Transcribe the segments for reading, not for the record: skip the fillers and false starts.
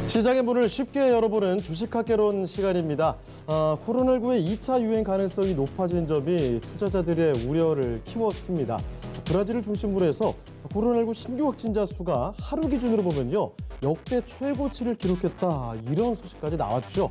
시장의 문을 쉽게 열어보는 주식학개론 시간입니다. 코로나19의 2차 유행 가능성이 높아진 점이 투자자들의 우려를 키웠습니다. 브라질을 중심으로 해서 코로나19 신규 확진자 수가 하루 기준으로 보면요, 역대 최고치를 기록했다, 이런 소식까지 나왔죠.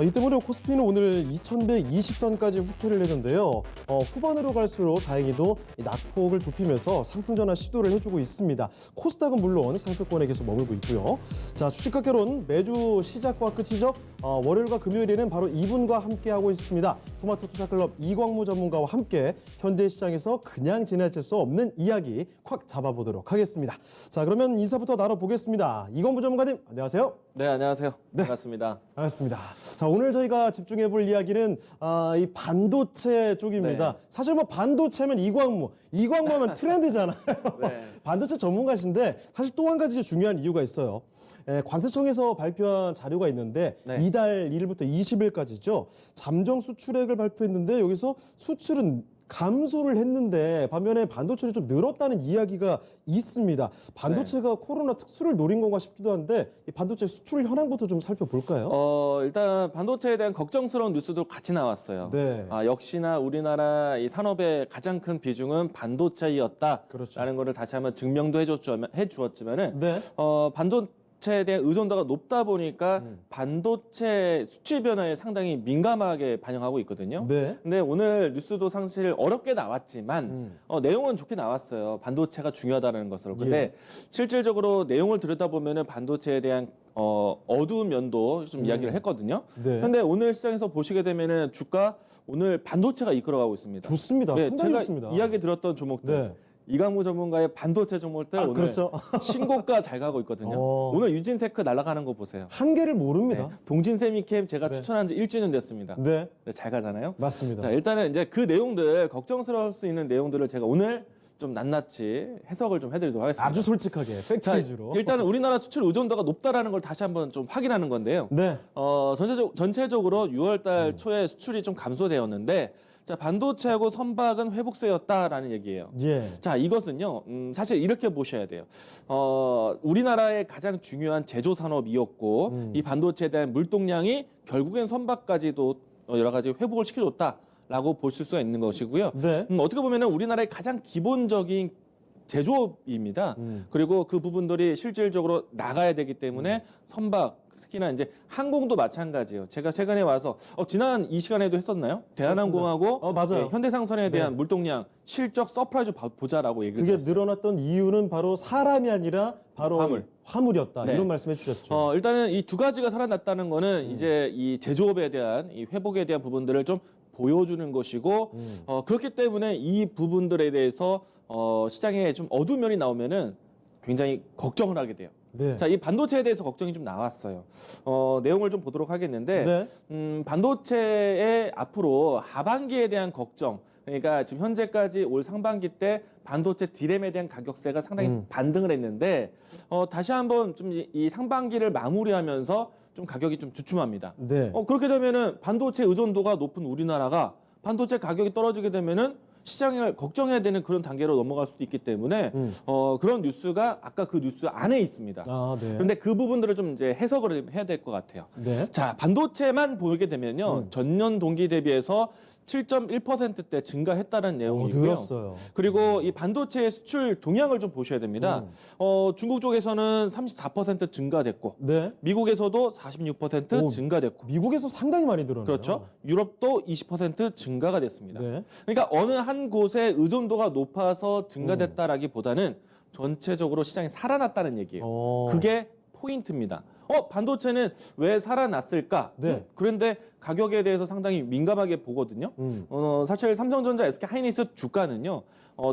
이 때문에 코스피는 오늘 2120선까지 후퇴를 했는데요. 후반으로 갈수록 다행히도 낙폭을 좁히면서 상승 전환 시도를 해주고 있습니다. 코스닥은 물론 상승권에 계속 머물고 있고요. 자, 주식학개론 매주 시작과 끝이죠. 월요일과 금요일에는 바로 이분과 함께하고 있습니다. 토마토 투자클럽 이광무 전문가와 함께 현재 시장에서 그냥 지나칠 수 없는 이야기 콱 잡아보도록 하겠습니다. 자, 그러면 인사부터 나눠보겠습니다. 이광무 전문가님, 안녕하세요. 네, 안녕하세요. 네. 반갑습니다. 반갑습니다. 자, 오늘 저희가 집중해볼 이야기는 이 반도체 쪽입니다. 네. 사실 뭐 반도체면 이광무 하면 트렌드잖아요. 네. 반도체 전문가신데 사실 또 한 가지 중요한 이유가 있어요. 관세청에서 발표한 자료가 있는데 네. 이달 1일부터 20일까지죠. 잠정 수출액을 발표했는데 여기서 수출은 감소를 했는데 반면에 반도체는 좀 늘었다는 이야기가 있습니다. 반도체가 코로나 특수를 노린 건가 싶기도 한데 이 반도체 수출 현황부터 좀 살펴볼까요? 일단 반도체에 대한 걱정스러운 뉴스도 같이 나왔어요. 네. 역시나 우리나라 이 산업의 가장 큰 비중은 반도체였다라는 그렇죠. 거를 다시 한번 증명도 해주었지만은 네. 반도체에 대한 의존도가 높다 보니까 반도체 수출 변화에 상당히 민감하게 반영하고 있거든요. 네. 근데 오늘 뉴스도 사실 어렵게 나왔지만 내용은 좋게 나왔어요. 반도체가 중요하다는 것으로. 근데 예. 실질적으로 내용을 들여다보면은 반도체에 대한 어두운 면도 좀 이야기를 했거든요. 네. 근데 오늘 시장에서 보시게 되면은 주가 오늘 반도체가 이끌어가고 있습니다. 좋습니다. 네, 상당히 제가 좋습니다. 이야기 들었던 종목들. 네. 이강무 전문가의 반도체 종목들 오늘 그렇죠. 신고가 잘 가고 있거든요. 어. 오늘 유진테크 날아가는 거 보세요. 한계를 모릅니다. 동진세미캠 제가 네. 추천한 지 1주년 됐습니다. 네. 네, 잘 가잖아요. 맞습니다. 자, 일단은 이제 그 내용들, 걱정스러울 수 있는 내용들을 제가 오늘 좀 낱낱이 해석을 좀 해드리도록 하겠습니다. 아주 솔직하게 팩트 자, 위주로. 일단은 우리나라 수출 의존도가 높다라는 걸 다시 한번 좀 확인하는 건데요. 네. 전체적으로 6월달 초에 수출이 좀 감소되었는데, 자, 반도체하고 선박은 회복세였다라는 얘기예요. 예. 자, 이것은요, 사실 이렇게 보셔야 돼요. 우리나라의 가장 중요한 제조 산업이었고, 이 반도체에 대한 물동량이 결국엔 선박까지도 여러 가지 회복을 시켜줬다라고 보실 수가 있는 것이고요. 네. 어떻게 보면은 우리나라의 가장 기본적인 제조업입니다. 그리고 그 부분들이 실질적으로 나가야 되기 때문에 선박, 특히나 이제 항공도 마찬가지예요. 제가 최근에 와서 지난 이 시간에도 했었나요? 대한항공하고 맞아요. 현대상선에 대한 네. 물동량 실적 서프라이즈 보자라고 얘기를 그게 드렸어요. 늘어났던 이유는 바로 사람이 아니라 바로 화물이었다. 네. 이런 말씀해 주셨죠. 일단은 이 두 가지가 살아났다는 거는 이제 이 제조업에 대한 이 회복에 대한 부분들을 좀 보여주는 것이고 그렇기 때문에 이 부분들에 대해서 시장에 좀 어두운 면이 나오면은 굉장히 걱정을 하게 돼요. 네. 자, 이 반도체에 대해서 걱정이 좀 나왔어요. 내용을 좀 보도록 하겠는데, 네. 반도체의 앞으로 하반기에 대한 걱정, 그러니까 지금 현재까지 올 상반기 때 반도체 디램에 대한 가격세가 상당히 반등을 했는데, 다시 한번 좀 이 상반기를 마무리하면서 좀 가격이 좀 주춤합니다. 네. 그렇게 되면은 반도체 의존도가 높은 우리나라가 반도체 가격이 떨어지게 되면은 시장을 걱정해야 되는 그런 단계로 넘어갈 수도 있기 때문에 그런 뉴스가 아까 그 뉴스 안에 있습니다. 아, 네. 그런데 그 부분들을 좀 이제 해석을 해야 될 것 같아요. 네. 자, 반도체만 보게 되면요. 전년 동기 대비해서 7.1%대 증가했다는 내용이고요. 늘었어요. 그리고 이 반도체 수출 동향을 좀 보셔야 됩니다. 중국 쪽에서는 34% 증가됐고 네. 미국에서도 46% 오, 증가됐고 미국에서 상당히 많이 늘었네요. 그렇죠. 유럽도 20% 증가가 됐습니다. 네. 그러니까 어느 한 곳의 의존도가 높아서 증가됐다라기보다는 전체적으로 시장이 살아났다는 얘기예요. 그게 포인트입니다. 반도체는 왜 살아났을까? 네. 그런데 가격에 대해서 상당히 민감하게 보거든요. 사실 삼성전자, SK하이닉스 주가는요.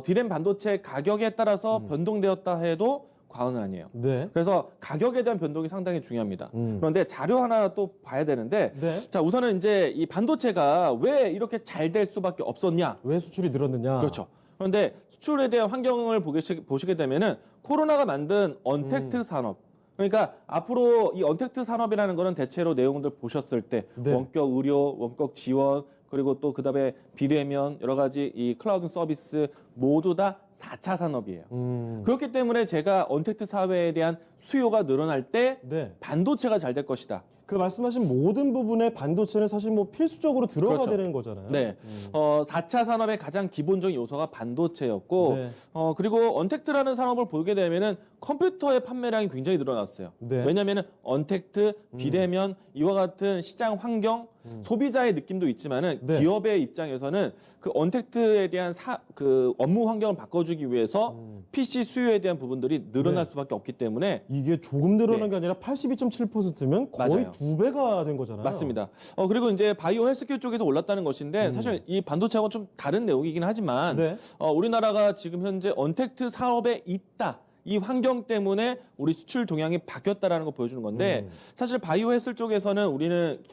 디램 반도체 가격에 따라서 변동되었다 해도 과언은 아니에요. 네. 그래서 가격에 대한 변동이 상당히 중요합니다. 그런데 자료 하나 또 봐야 되는데, 네. 자, 우선은 이제 이 반도체가 왜 이렇게 잘 될 수밖에 없었냐? 왜 수출이 늘었느냐? 그렇죠. 그런데 수출에 대한 환경을 보시게 되면은 코로나가 만든 언택트 산업. 그러니까 앞으로 이 언택트 산업이라는 거는 대체로 내용들 보셨을 때 네. 원격 의료, 원격 지원, 그리고 또 그다음에 비대면 여러 가지 이 클라우드 서비스 모두 다 4차 산업이에요. 그렇기 때문에 제가 언택트 사회에 대한 수요가 늘어날 때 네. 반도체가 잘 될 것이다. 그 말씀하신 모든 부분에 반도체는 사실 뭐 필수적으로 들어가야 그렇죠. 되는 거잖아요. 네. 4차 산업의 가장 기본적인 요소가 반도체였고, 네. 그리고 언택트라는 산업을 보게 되면은 컴퓨터의 판매량이 굉장히 늘어났어요. 네. 왜냐면은 언택트, 비대면, 이와 같은 시장 환경, 소비자의 느낌도 있지만은 네. 기업의 입장에서는 그 언택트에 대한 그 업무 환경을 바꿔주기 위해서 PC 수요에 대한 부분들이 늘어날 네. 수밖에 없기 때문에 이게 조금 늘어난 네. 게 아니라 82.7%면 거의 맞아요. 2배가 된 거잖아요. 맞습니다. 그리고 이제 바이오 헬스케어 쪽에서 올랐다는 것인데 사실 이 반도체하고 좀 다른 내용이긴 하지만 네. 우리나라가 지금 현재 언택트 사업에 있다. 이 환경 때문에 우리 수출 동향이 바뀌었다라는 거 보여주는 건데 사실 바이오 헬스 쪽에서는 우리는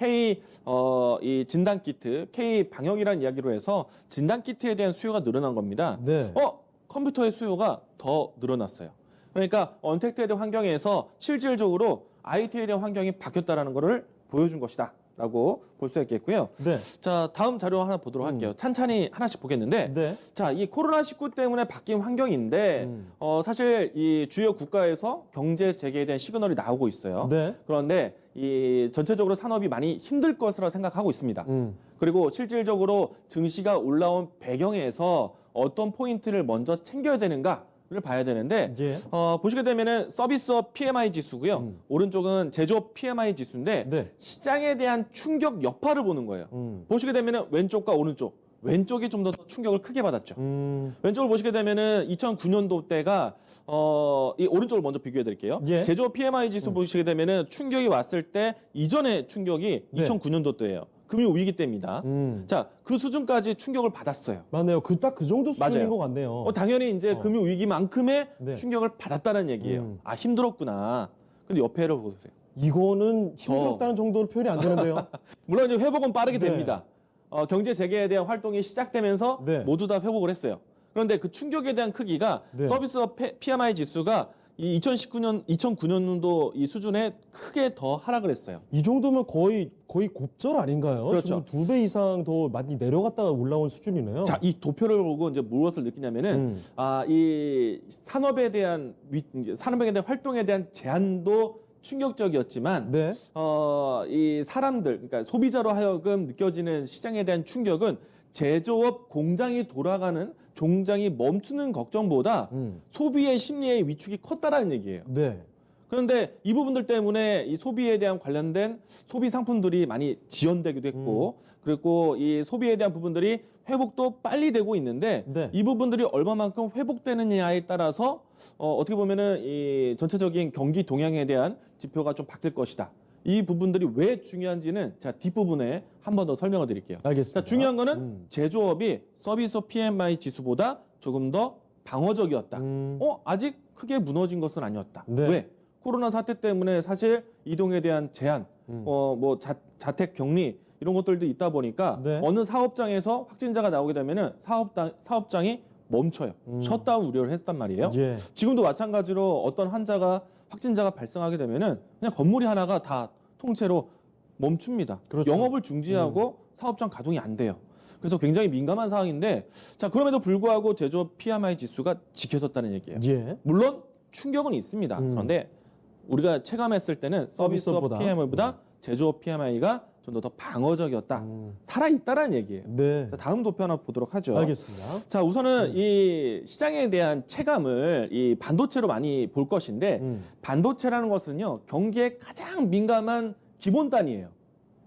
이 진단 키트, K 방역이라는 이야기로 해서 진단 키트에 대한 수요가 늘어난 겁니다. 네. 컴퓨터의 수요가 더 늘어났어요. 그러니까 언택트에 대한 환경에서 실질적으로 IT에 대한 환경이 바뀌었다라는 것을 보여준 것이다라고 볼 수 있겠고요. 네. 자, 다음 자료 하나 보도록 할게요. 찬찬히 하나씩 보겠는데, 네. 자, 이 코로나19 때문에 바뀐 환경인데, 사실 이 주요 국가에서 경제 재개에 대한 시그널이 나오고 있어요. 네. 그런데 이 전체적으로 산업이 많이 힘들 것으로 생각하고 있습니다. 그리고 실질적으로 증시가 올라온 배경에서 어떤 포인트를 먼저 챙겨야 되는가? 를 봐야 되는데 예. 보시게 되면은 서비스업 PMI 지수고요. 오른쪽은 제조업 PMI 지수인데 네. 시장에 대한 충격 여파를 보는 거예요. 보시게 되면은 왼쪽과 오른쪽, 왼쪽이 좀 더 충격을 크게 받았죠. 왼쪽을 보시게 되면은 2009년도 때가 이 오른쪽을 먼저 비교해 드릴게요. 예. 제조업 PMI 지수 보시게 되면은 충격이 왔을 때 이전의 충격이 네. 2009년도 때예요. 금융 위기 때입니다. 자, 그 수준까지 충격을 받았어요. 맞네요. 딱 그 정도 수준인 맞아요. 것 같네요. 당연히 이제 금융 위기만큼의 네. 충격을 받았다는 얘기예요. 아, 힘들었구나. 근데 옆에를 보세요. 이거는 힘들었다는 정도로 표현이 안 되는데요. 물론 이제 회복은 빠르게 네. 됩니다. 경제 재개에 대한 활동이 시작되면서 네. 모두 다 회복을 했어요. 그런데 그 충격에 대한 크기가 네. 서비스업 PMI 지수가 이 2009년도 이 수준에 크게 더 하락을 했어요. 이 정도면 거의 곱절 아닌가요? 그렇죠. 지금 2배 이상 더 많이 내려갔다가 올라온 수준이네요. 자, 이 도표를 보고 이제 무엇을 느끼냐면은 이 산업에 대한 활동에 대한 제한도 충격적이었지만 네. 이 사람들, 그러니까 소비자로 하여금 느껴지는 시장에 대한 충격은 제조업 공장이 돌아가는 종장이 멈추는 걱정보다 소비의 심리의 위축이 컸다라는 얘기예요. 네. 그런데 이 부분들 때문에 이 소비에 대한 관련된 소비 상품들이 많이 지연되기도 했고, 그리고 이 소비에 대한 부분들이 회복도 빨리 되고 있는데 네. 이 부분들이 얼마만큼 회복되느냐에 따라서 어떻게 보면은 이 전체적인 경기 동향에 대한 지표가 좀 바뀔 것이다. 이 부분들이 왜 중요한지는 제가 뒷부분에 한 번 더 설명을 드릴게요. 알겠습니다. 자, 중요한 거는 제조업이 서비스 PMI 지수보다 조금 더 방어적이었다. 아직 크게 무너진 것은 아니었다. 네. 왜? 코로나 사태 때문에 사실 이동에 대한 제한, 자택 격리 이런 것들도 있다 보니까 네. 어느 사업장에서 확진자가 나오게 되면은 사업장이 멈춰요. 셧다운 우려를 했단 말이에요. 예. 지금도 마찬가지로 어떤 확진자가 발생하게 되면은 그냥 건물이 하나가 다 통째로 멈춥니다. 그렇죠. 영업을 중지하고 사업장 가동이 안 돼요. 그래서 굉장히 민감한 상황인데, 자, 그럼에도 불구하고 제조업 PMI 지수가 지켜졌다는 얘기예요. 예. 물론 충격은 있습니다. 그런데 우리가 체감했을 때는 서비스업 서비스업보다. PMI보다 제조업 PMI가 좀 더 방어적이었다. 살아있다라는 얘기예요. 네. 자, 다음 도표 하나 보도록 하죠. 알겠습니다. 자, 우선은 이 시장에 대한 체감을 이 반도체로 많이 볼 것인데, 반도체라는 것은요, 경기에 가장 민감한 기본 단위예요.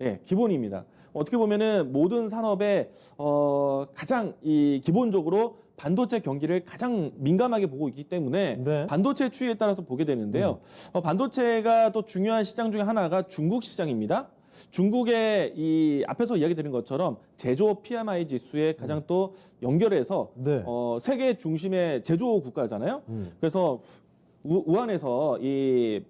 예, 기본입니다. 어떻게 보면은 모든 산업에 가장 이 기본적으로 반도체 경기를 가장 민감하게 보고 있기 때문에 네. 반도체 추이에 따라서 보게 되는데요. 반도체가 또 중요한 시장 중에 하나가 중국 시장입니다. 중국의 이 앞에서 이야기 드린 것처럼 제조업 PMI 지수에 가장 또 연결해서 네. 세계 중심의 제조 국가잖아요. 그래서 우한에서 이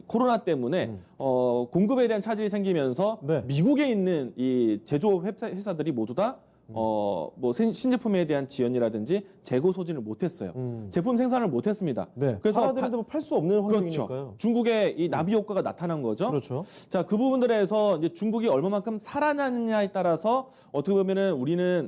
코로나 때문에 공급에 대한 차질이 생기면서 네. 미국에 있는 이 제조업 회사들이 모두 다 뭐 신제품에 대한 지연이라든지 재고 소진을 못했어요. 제품 생산을 못했습니다. 네. 그래서 팔아야 되는데 뭐 팔 수 없는 환경이니까요. 그렇죠. 중국의 이 나비 효과가 나타난 거죠. 그렇죠. 자, 그 부분들에서 이제 중국이 얼마만큼 살아나느냐에 따라서 어떻게 보면은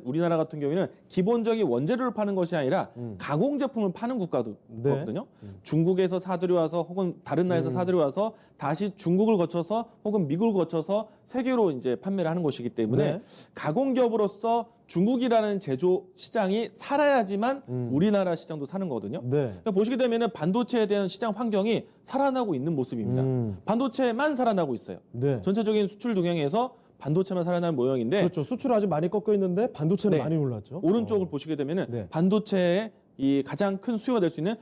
우리나라 같은 경우에는 기본적인 원재료를 파는 것이 아니라 가공 제품을 파는 국가거든요. 중국에서 사들여와서 혹은 다른 나라에서 사들여와서 다시 중국을 거쳐서 혹은 미국을 거쳐서 세계로 이제 판매를 하는 것이기 때문에 네. 가공 기업으로서 중국이라는 제조 시장이 살아야지만 우리나라 시장도 사는 거거든요. 네. 그러니까 보시게 되면은 반도체에 대한 시장 환경이 살아나고 있는 모습입니다. 반도체만 살아나고 있어요. 네. 전체적인 수출 동향에서 반도체만 살아나는 모형인데 그렇죠. 수출 아직 많이 꺾여 있는데 반도체는 네. 많이 올랐죠. 오른쪽을 보시게 되면은 네. 반도체의 이 가장 큰 수요가 될 수 있는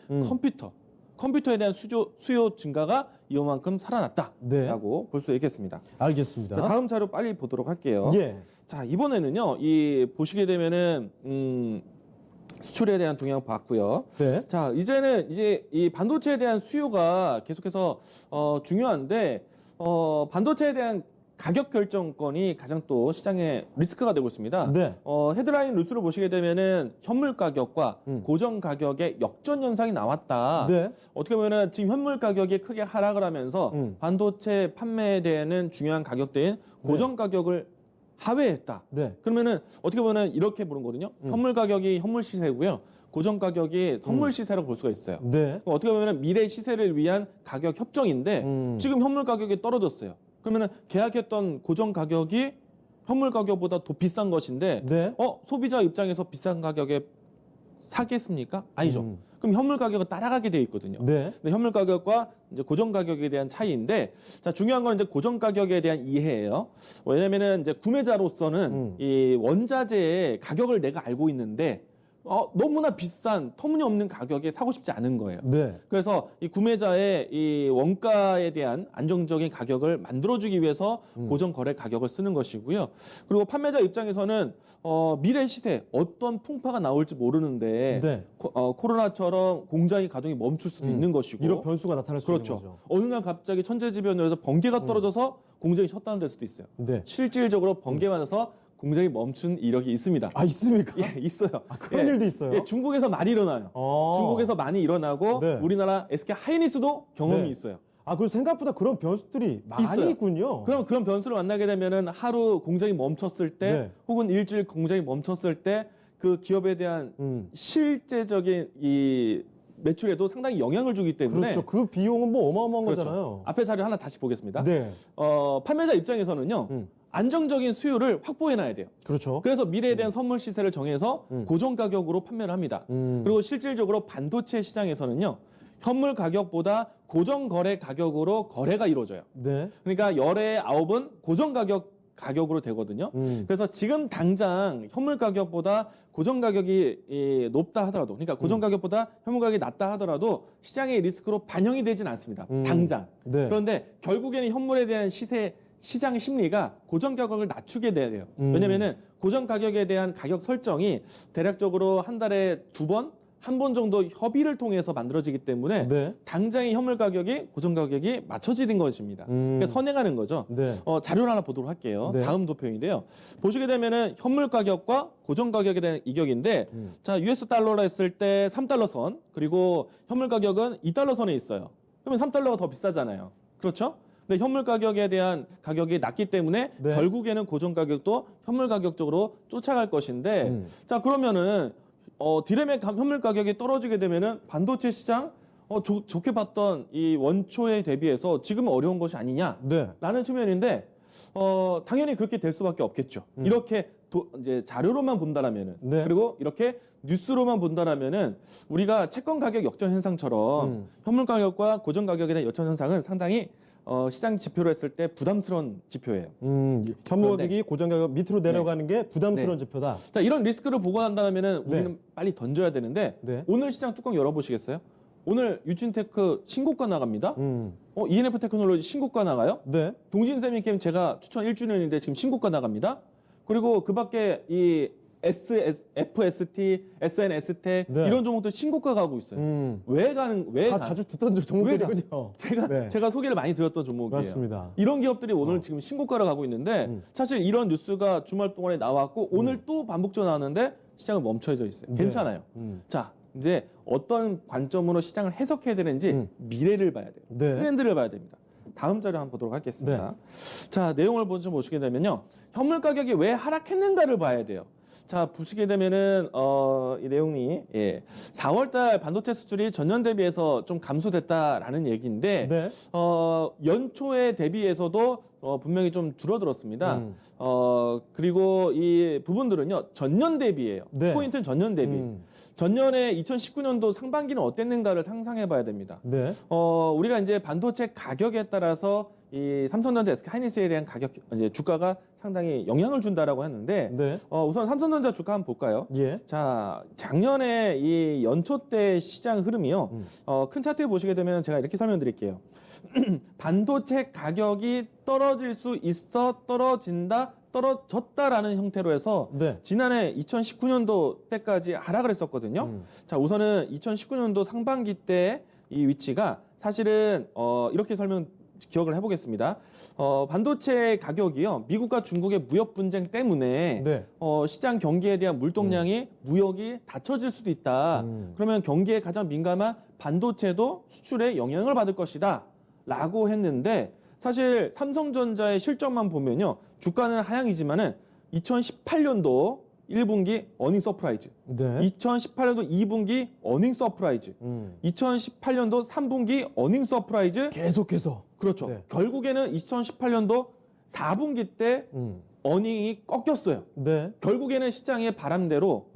컴퓨터에 대한 수요 증가가 이만큼 살아났다라고 네. 볼 수 있겠습니다. 알겠습니다. 자, 다음 자료 빨리 보도록 할게요. 예. 자, 이번에는요, 보시게 되면은, 수출에 대한 동향 봤고요. 네. 자, 이제는 이 반도체에 대한 수요가 계속해서, 중요한데, 반도체에 대한 가격 결정권이 가장 또 시장의 리스크가 되고 있습니다. 네. 헤드라인 뉴스를 보시게 되면은 현물 가격과 고정 가격의 역전 현상이 나왔다. 네. 어떻게 보면은 지금 현물 가격이 크게 하락을 하면서 반도체 판매에 대한 중요한 가격대인 고정 가격을 하회했다. 네. 그러면은 어떻게 보면 이렇게 보는 거거든요. 현물 가격이 현물 시세고요. 고정 가격이 선물 시세라고 볼 수가 있어요. 네. 어떻게 보면 미래 시세를 위한 가격 협정인데 지금 현물 가격이 떨어졌어요. 그러면은 계약했던 고정 가격이 현물 가격보다 더 비싼 것인데 네. 소비자 입장에서 비싼 가격에 사겠습니까? 아니죠. 그럼 현물 가격은 따라가게 돼 있거든요. 네. 근데 현물 가격과 이제 고정 가격에 대한 차이인데, 자, 중요한 건 이제 고정 가격에 대한 이해예요. 왜냐면은 이제 구매자로서는 이 원자재의 가격을 내가 알고 있는데, 너무나 비싼 터무니없는 가격에 사고 싶지 않은 거예요. 네. 그래서 이 구매자의 이 원가에 대한 안정적인 가격을 만들어주기 위해서 고정 거래 가격을 쓰는 것이고요. 그리고 판매자 입장에서는 미래 시세 어떤 풍파가 나올지 모르는데 네. 코로나처럼 공장이 가동이 멈출 수도 있는 것이고 이런 변수가 나타날 수 그렇죠. 있는 거죠. 어느 날 갑자기 천재지변으로 해서 번개가 떨어져서 공장이 셧다운될 수도 있어요. 네. 실질적으로 번개가 나서 공장이 멈춘 이력이 있습니다. 아, 있습니까? 예, 있어요. 그런 일도 있어요? 예, 중국에서 많이 일어나요. 중국에서 많이 일어나고 네. 우리나라 SK 하이닉스도 경험이 네. 있어요. 그리고 생각보다 그런 변수들이 많이 있어요. 있군요. 그럼 그런 변수를 만나게 되면은 하루 공장이 멈췄을 때 네. 혹은 일주일 공장이 멈췄을 때 그 기업에 대한 실제적인 이 매출에도 상당히 영향을 주기 때문에 그렇죠. 그 비용은 뭐 어마어마한 그렇죠. 거잖아요. 앞에 자료 하나 다시 보겠습니다. 네. 판매자 입장에서는요. 안정적인 수요를 확보해놔야 돼요. 그렇죠. 그래서 미래에 대한 선물 시세를 정해서 고정 가격으로 판매를 합니다. 그리고 실질적으로 반도체 시장에서는요. 현물 가격보다 고정 거래 가격으로 거래가 이루어져요. 네. 그러니까 열의 9은 고정 가격으로 되거든요. 그래서 지금 당장 현물 가격보다 고정 가격이 높다 하더라도, 그러니까 고정 가격보다 현물 가격이 낮다 하더라도 시장의 리스크로 반영이 되진 않습니다. 당장. 네. 그런데 결국에는 현물에 대한 시장 심리가 고정 가격을 낮추게 돼요. 왜냐면은 고정 가격에 대한 가격 설정이 대략적으로 한 달에 2번, 한 번 정도 협의를 통해서 만들어지기 때문에 네. 당장의 현물 가격이 고정 가격이 맞춰지는 것입니다. 그러니까 선행하는 거죠. 네. 자료를 하나 보도록 할게요. 네. 다음 도표인데요. 보시게 되면은 현물 가격과 고정 가격에 대한 이격인데, 자, US 달러로 했을 때 3달러 선, 그리고 현물 가격은 2달러 선에 있어요. 그러면 3달러가 더 비싸잖아요. 그렇죠? 근데 현물 가격에 대한 가격이 낮기 때문에 네. 결국에는 고정 가격도 현물 가격 쪽으로 쫓아갈 것인데, 자, 그러면은 디램의 현물 가격이 떨어지게 되면은 반도체 시장 좋게 봤던 이 원초에 대비해서 지금은 어려운 것이 아니냐라는 네. 측면인데 당연히 그렇게 될 수밖에 없겠죠. 이렇게 이제 자료로만 본다라면은 네. 그리고 이렇게 뉴스로만 본다라면은 우리가 채권 가격 역전 현상처럼 현물 가격과 고정 가격에 대한 역전 현상은 상당히 시장 지표로 했을 때 부담스러운 지표예요. 현물 가격이 고정 가격 밑으로 내려가는 게 부담스러운 네. 지표다. 자, 이런 리스크를 보고 난다면은 우리는 빨리 던져야 되는데 네. 오늘 시장 뚜껑 열어보시겠어요? 오늘 유진테크 신고가 나갑니다. ENF 테크놀로지 신고가 나가요. 네. 동진세미캠 제가 추천 1주년인데 지금 신고가 나갑니다. 그리고 그 밖에 이 FST, SNST 네. 이런 종목들 신고가 가고 있어요. 다 자주 듣던 종목들이군요. 네. 제가 소개를 많이 드렸던 종목이에요. 맞습니다. 이런 기업들이 오늘 지금 신고가를 가고 있는데 사실 이런 뉴스가 주말 동안에 나왔고 오늘 또 반복적으로 나왔는데 시장은 멈춰져 있어요. 네. 괜찮아요. 자, 이제 어떤 관점으로 시장을 해석해야 되는지 미래를 봐야 돼요. 네. 트렌드를 봐야 됩니다. 다음 자료 한번 보도록 하겠습니다. 자, 내용을 먼저 보시게 되면요. 현물 가격이 왜 하락했는가를 봐야 돼요. 자, 보시게 되면은 이 내용이 4월달 반도체 수출이 전년 대비해서 좀 감소됐다라는 얘기인데 네. 연초에 대비해서도 분명히 좀 줄어들었습니다. 그리고 이 부분들은요 전년 대비예요. 네. 포인트는 전년 대비. 전년에 2019년도 상반기는 어땠는가를 상상해봐야 됩니다. 네. 우리가 이제 반도체 가격에 따라서 이 삼성전자, SK하이닉스에 대한 가격 이제 주가가 상당히 영향을 준다라고 했는데 네. 우선 삼성전자 주가 한번 볼까요? 예. 자, 작년에 이 연초 때 시장 흐름이요. 큰 차트 보시게 되면 제가 이렇게 설명드릴게요. 반도체 가격이 떨어질 수 있어 떨어진다, 떨어졌다라는 형태로 해서 네. 지난해 2019년도 때까지 하락을 했었거든요. 자, 우선은 2019년도 상반기 때 이 위치가 사실은 이렇게 기억을 해보겠습니다. 반도체 가격이요, 미국과 중국의 무역 분쟁 때문에 네. 시장 경기에 대한 물동량이 무역이 닫혀질 수도 있다. 그러면 경기에 가장 민감한 반도체도 수출에 영향을 받을 것이다. 라고 했는데 사실 삼성전자의 실적만 보면요. 주가는 하향이지만은 2018년도 1분기 어닝 서프라이즈, 네. 2018년도 2분기 어닝 서프라이즈, 2018년도 3분기 어닝 서프라이즈 계속해서. 그렇죠. 네. 결국에는 2018년도 4분기 때 어닝이 꺾였어요. 네. 결국에는 시장의 바람대로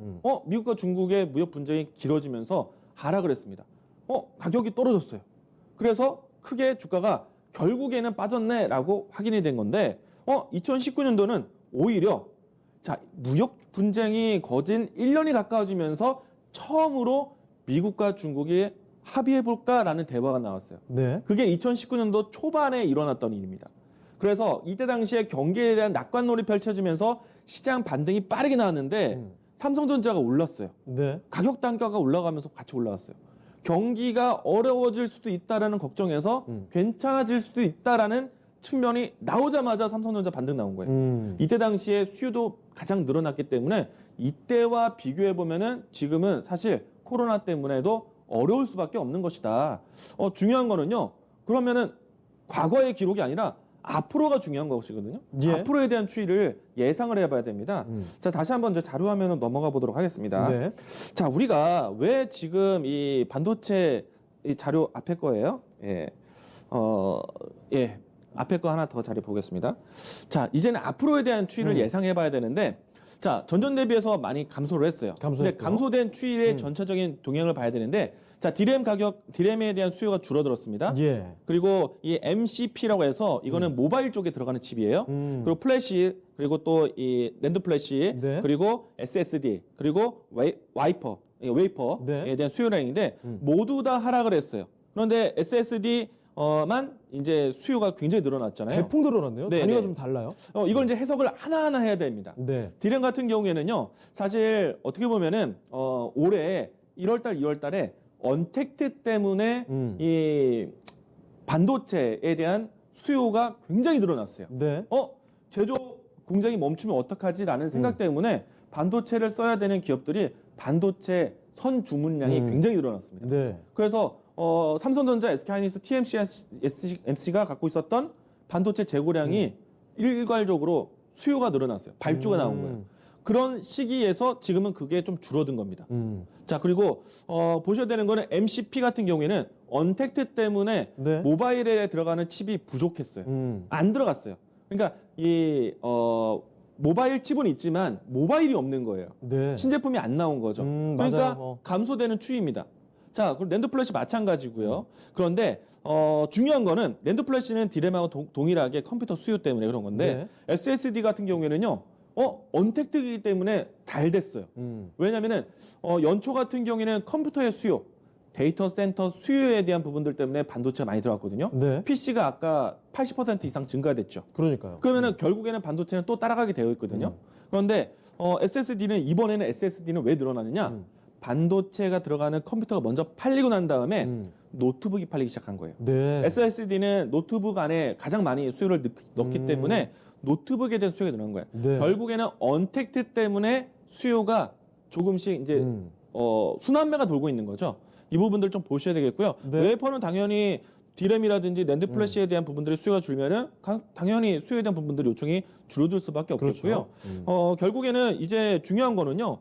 미국과 중국의 무역 분쟁이 길어지면서 하락을 했습니다. 가격이 떨어졌어요. 그래서 크게 주가가 결국에는 빠졌네라고 확인이 된 건데 2019년도는 오히려 자, 무역 분쟁이 거진 1년이 가까워지면서 처음으로 미국과 중국이 합의해볼까라는 대화가 나왔어요. 네. 그게 2019년도 초반에 일어났던 일입니다. 그래서 이때 당시에 경기에 대한 낙관론이 펼쳐지면서 시장 반등이 빠르게 나왔는데 삼성전자가 올랐어요. 네. 가격 단가가 올라가면서 같이 올라갔어요. 경기가 어려워질 수도 있다라는 걱정에서 괜찮아질 수도 있다라는 측면이 나오자마자 삼성전자 반등 나온 거예요. 이때 당시에 수요도 가장 늘어났기 때문에 이때와 비교해 보면은 지금은 사실 코로나 때문에도 어려울 수밖에 없는 것이다. 중요한 거는요. 그러면은 과거의 기록이 아니라 앞으로가 중요한 것이거든요. 예. 앞으로에 대한 추이를 예상을 해봐야 됩니다. 자, 다시 한번 이제 자료 화면으로 넘어가 보도록 하겠습니다. 네. 자, 우리가 왜 지금 이 반도체 이 자료 앞에 거예요? 예. 앞에 거 하나 더 자료 보겠습니다. 자, 이제는 앞으로에 대한 추이를 예상해 봐야 되는데 자, 전년 대비해서 많이 감소를 했어요. 감소했고요. 근데 감소된 추이의 전체적인 동향을 봐야 되는데 자, 디램에 대한 수요가 줄어들었습니다. 예. 그리고 이 MCP라고 해서 이거는 모바일 쪽에 들어가는 칩이에요. 그리고 플래시, 그리고 또 이 낸드 플래시, 네. 그리고 SSD, 그리고 웨이퍼에 네. 대한 수요량인데 모두 다 하락을 했어요. 그런데 SSD만 이제 수요가 굉장히 늘어났잖아요. 대폭 늘어났네요. 네, 단위가 네. 좀 달라요. 이걸 이제 해석을 하나하나 해야 됩니다. 네. 디램 같은 경우에는요, 사실 어떻게 보면은 올해 1월달, 2월달에 언택트 때문에 이 반도체에 대한 수요가 굉장히 늘어났어요. 네. 제조 공장이 멈추면 어떡하지라는 생각 때문에 반도체를 써야 되는 기업들이 반도체 선 주문량이 굉장히 늘어났습니다. 네. 그래서 삼성전자, SK하이닉스, TSMC가 갖고 있었던 반도체 재고량이 일괄적으로 수요가 늘어났어요. 발주가 나온 거예요. 그런 시기에서 지금은 그게 좀 줄어든 겁니다. 자, 그리고 보셔야 되는 거는 MCP 같은 경우에는 언택트 때문에 네. 모바일에 들어가는 칩이 부족했어요. 안 들어갔어요. 그러니까 이 모바일 칩은 있지만 모바일이 없는 거예요. 네. 신제품이 안 나온 거죠. 그러니까 맞아요. 감소되는 추이입니다. 자, 그리고 낸드 플래시 마찬가지고요. 그런데 중요한 거는 낸드 플래시는 디램하고 동일하게 컴퓨터 수요 때문에 그런 건데 SSD 같은 경우에는요. 언택트이기 때문에 잘 됐어요. 왜냐면은 연초 같은 경우에는 컴퓨터의 수요, 데이터 센터 수요에 대한 부분들 때문에 반도체가 많이 들어갔거든요. 네. PC가 아까 80% 이상 증가됐죠. 그러니까요. 그러면은 결국에는 반도체는 또 따라가게 되어 있거든요. 그런데 SSD는 이번에는 SSD는 왜 늘어나느냐? 반도체가 들어가는 컴퓨터가 먼저 팔리고 난 다음에 노트북이 팔리기 시작한 거예요. 네. SSD는 노트북 안에 가장 많이 수요를 넣기 때문에 노트북에 대한 수요가 늘어난 거예요. 네. 결국에는 언택트 때문에 수요가 조금씩 이제 순환매가 돌고 있는 거죠. 이 부분들 좀 보셔야 되겠고요. 네. 웨이퍼는 당연히 디램이라든지 낸드 플래시에 대한 부분들의 수요가 줄면은 당연히 수요에 대한 부분들이 요청이 줄어들 수밖에 없겠고요. 그렇죠. 결국에는 이제 중요한 거는요.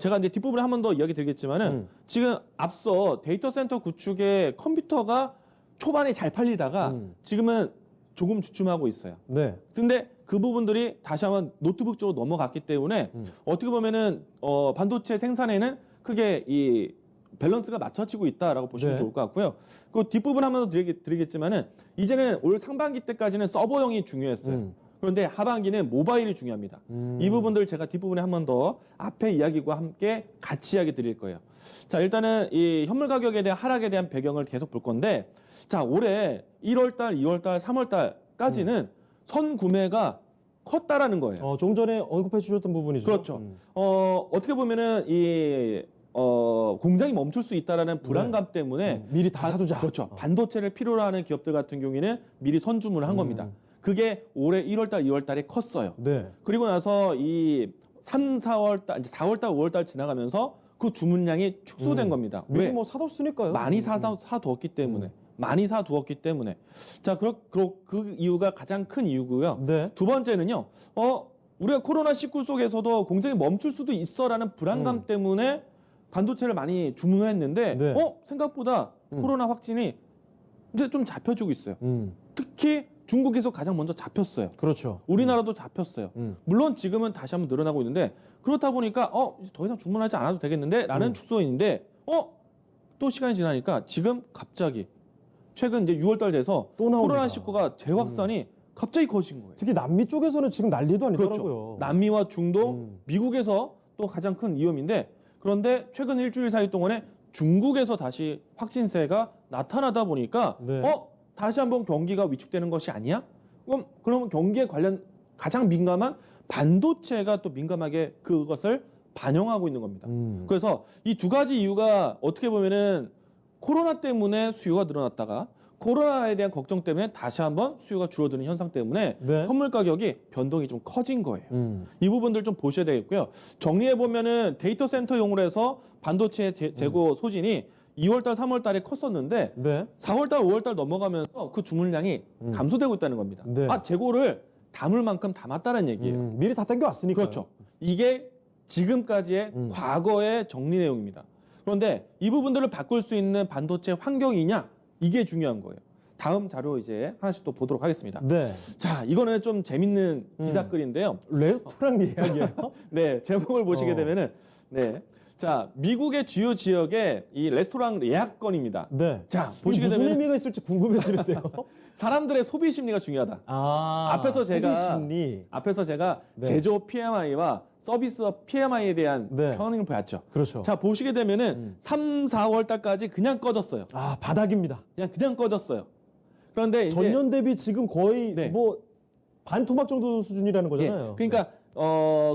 제가 이제 뒷부분에 한 번 더 이야기 드리겠지만은 지금 앞서 데이터 센터 구축의 컴퓨터가 초반에 잘 팔리다가 지금은 조금 주춤하고 있어요. 네. 근데 그 부분들이 다시 한번 노트북 쪽으로 넘어갔기 때문에 어떻게 보면은 반도체 생산에는 크게 이 밸런스가 맞춰지고 있다라고 보시면 네. 좋을 것 같고요. 그 뒷부분 한 번 더 드리겠지만은 이제는 올 상반기 때까지는 서버용이 중요했어요. 그런데 하반기는 모바일이 중요합니다. 이 부분들 제가 뒷부분에 한 번 더 앞에 이야기와 함께 같이 이야기 드릴 거예요. 자, 일단은 이 현물 가격에 대한 하락에 대한 배경을 계속 볼 건데, 자, 올해 1월달, 2월달, 3월달까지는 선 구매가 컸다라는 거예요. 조금 전에 언급해 주셨던 부분이죠. 그렇죠. 어떻게 보면은 이 공장이 멈출 수 있다라는 불안감 때문에 미리 다 사두자. 그렇죠. 반도체를 필요로 하는 기업들 같은 경우에는 미리 선주문을 한 겁니다. 그게 올해 1월달, 2월달에 컸어요. 네. 그리고 나서 이 3, 4월달, 이제 4월달, 5월달 지나가면서 그 주문량이 축소된 겁니다. 미리 왜? 뭐 사뒀으니까요. 많이 사두었기 때문에. 많이 사두었기 때문에. 자, 그 이유가 가장 큰 이유고요. 네. 두 번째는요. 우리가 코로나19 속에서도 공장이 멈출 수도 있어라는 불안감 때문에 반도체를 많이 주문을 했는데 네. 생각보다 코로나 확진이 이제 좀 잡혀주고 있어요. 특히 중국에서 가장 먼저 잡혔어요. 그렇죠. 우리나라도 잡혔어요. 물론 지금은 다시 한번 늘어나고 있는데 그렇다 보니까 이제 더 이상 주문하지 않아도 되겠는데 라는 축소인데 또 시간이 지나니까 지금 갑자기 최근 이제 6월달 돼서 또 나옵니다. 코로나19가 재확산이 갑자기 커진 거예요. 특히 남미 쪽에서는 지금 난리도 아니더라고요. 그렇죠. 남미와 중동, 미국에서 또 가장 큰 위험인데 그런데 최근 일주일 사이 동안에 중국에서 다시 확진세가 나타나다 보니까 네. 다시 한번 경기가 위축되는 것이 아니야? 그러면 경기에 관련 가장 민감한 반도체가 또 민감하게 그것을 반영하고 있는 겁니다. 그래서 이 두 가지 이유가 어떻게 보면은 코로나 때문에 수요가 늘어났다가 코로나에 대한 걱정 때문에 다시 한번 수요가 줄어드는 현상 때문에 네. 선물 가격이 변동이 좀 커진 거예요. 이 부분들 좀 보셔야 되겠고요. 정리해 보면은 데이터 센터용으로 해서 반도체 재고 소진이 2월달, 3월달에 컸었는데 네. 4월달, 5월달 넘어가면서 그 주문량이 감소되고 있다는 겁니다. 네. 재고를 담을 만큼 담았다는 얘기예요. 미리 다 땡겨 왔으니까. 그렇죠. 이게 지금까지의 과거의 정리 내용입니다. 그런데 이 부분들을 바꿀 수 있는 반도체 환경이냐? 이게 중요한 거예요. 다음 자료 이제 하나씩 또 보도록 하겠습니다. 네. 자, 이거는 좀 재밌는 기사글인데요. 레스토랑 이야기예요. 네, 제목을 보시게 되면은 네. 자, 미국의 주요 지역의 이 레스토랑 예약건입니다. 네. 자, 이게 보시게 무슨 되면 의미가 있을지 궁금해지는데요. 사람들의 소비 심리가 중요하다. 앞에서 제가 네. 제조업 PMI와 서비스업 PMI에 대한 네. 평을 보였죠. 그렇죠. 자, 보시게 되면은 3, 4월 달까지 그냥 꺼졌어요. 바닥입니다. 그냥 꺼졌어요. 그런데 이제 전년 대비 지금 거의 네. 뭐 반토막 정도 수준이라는 거잖아요. 그러니까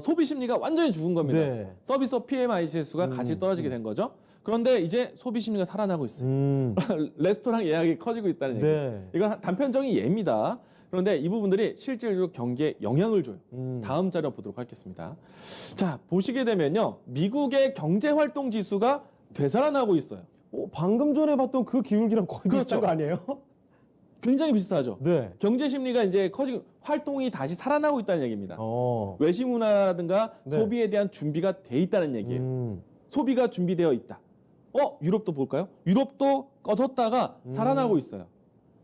소비 심리가 완전히 죽은 겁니다. 네. 서비스업 PMI 지수가 같이 떨어지게 된 거죠. 그런데 이제 소비 심리가 살아나고 있어요. 레스토랑 예약이 커지고 있다는 얘기. 네. 이건 단편적인 예입니다. 그런데 이 부분들이 실질적으로 경기에 영향을 줘요. 다음 자료 보도록 하겠습니다. 자, 보시게 되면요. 미국의 경제활동 지수가 되살아나고 있어요. 방금 전에 봤던 그 기울기랑 거의 그렇죠. 비슷한 거 아니에요? 굉장히 비슷하죠. 네. 경제 심리가 이제 커지고 활동이 다시 살아나고 있다는 얘기입니다. 외식 문화라든가 네. 소비에 대한 준비가 돼 있다는 얘기예요. 소비가 준비되어 있다. 유럽도 볼까요? 유럽도 꺼졌다가 살아나고 있어요.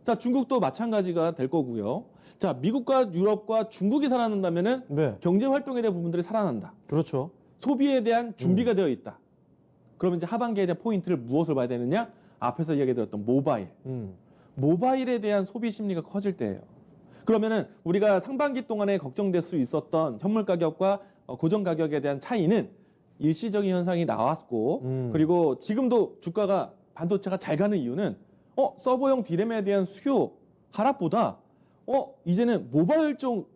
자, 중국도 마찬가지가 될 거고요. 자, 미국과 유럽과 중국이 살아난다면은 네. 경제 활동에 대한 부분들이 살아난다. 그렇죠. 소비에 대한 준비가 되어 있다. 그러면 이제 하반기에 대한 포인트를 무엇을 봐야 되느냐? 앞에서 이야기 드렸던 모바일. 모바일에 대한 소비 심리가 커질 때예요. 그러면은 우리가 상반기 동안에 걱정될 수 있었던 현물 가격과 고정 가격에 대한 차이는 일시적인 현상이 나왔고 그리고 지금도 주가가 반도체가 잘 가는 이유는 서버용 디램에 대한 수요 하락보다 이제는 모바일 쪽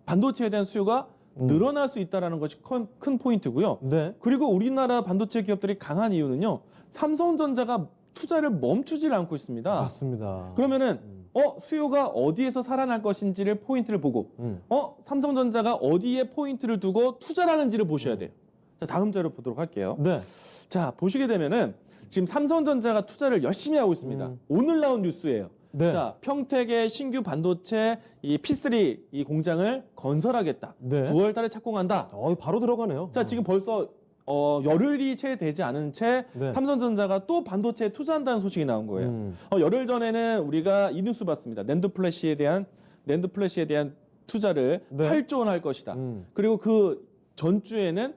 반도체에 대한 수요가 늘어날 수 있다는 것이 큰 포인트고요. 네. 그리고 우리나라 반도체 기업들이 강한 이유는요. 삼성전자가 투자를 멈추질 않고 있습니다. 맞습니다. 그러면은 수요가 어디에서 살아날 것인지를 포인트를 보고 삼성전자가 어디에 포인트를 두고 투자를 하는지를 보셔야 돼요. 자, 다음 자료 보도록 할게요. 네. 자, 보시게 되면은 지금 삼성전자가 투자를 열심히 하고 있습니다. 오늘 나온 뉴스예요. 네. 자, 평택의 신규 반도체 이 P3 이 공장을 건설하겠다. 네. 9월 달에 착공한다. 바로 들어가네요. 자, 지금 벌써 열흘이 채 되지 않은 채 네. 삼성전자가 또 반도체에 투자한다는 소식이 나온 거예요. 열흘 전에는 우리가 이 뉴스 봤습니다. 낸드 플래시에 대한 투자를 네. 8조 원 할 것이다. 그리고 그 전주에는